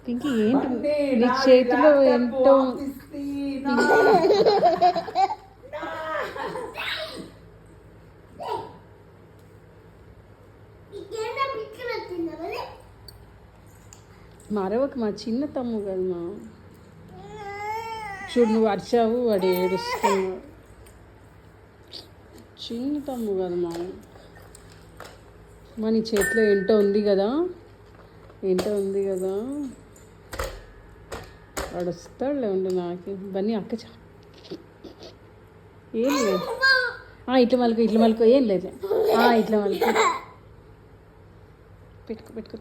పింకీ ఏంటి నీ చేతిలో ఏంటో మరొక మా చిన్న తమ్ము కదా మా చూడు నువ్వు అరిచావు వాడు ఏడుస్తున్నావు చిన్న తమ్ము కదా మా నీ చేతిలో ఏంటో ఉంది కదా వాడు వస్తాడులే ఉండు నాకు బన్నీ అక్క ఏం లేదు ఇట్లా మలుకో ఏం లేదు ఇట్లా మలుకో పెట్టుకో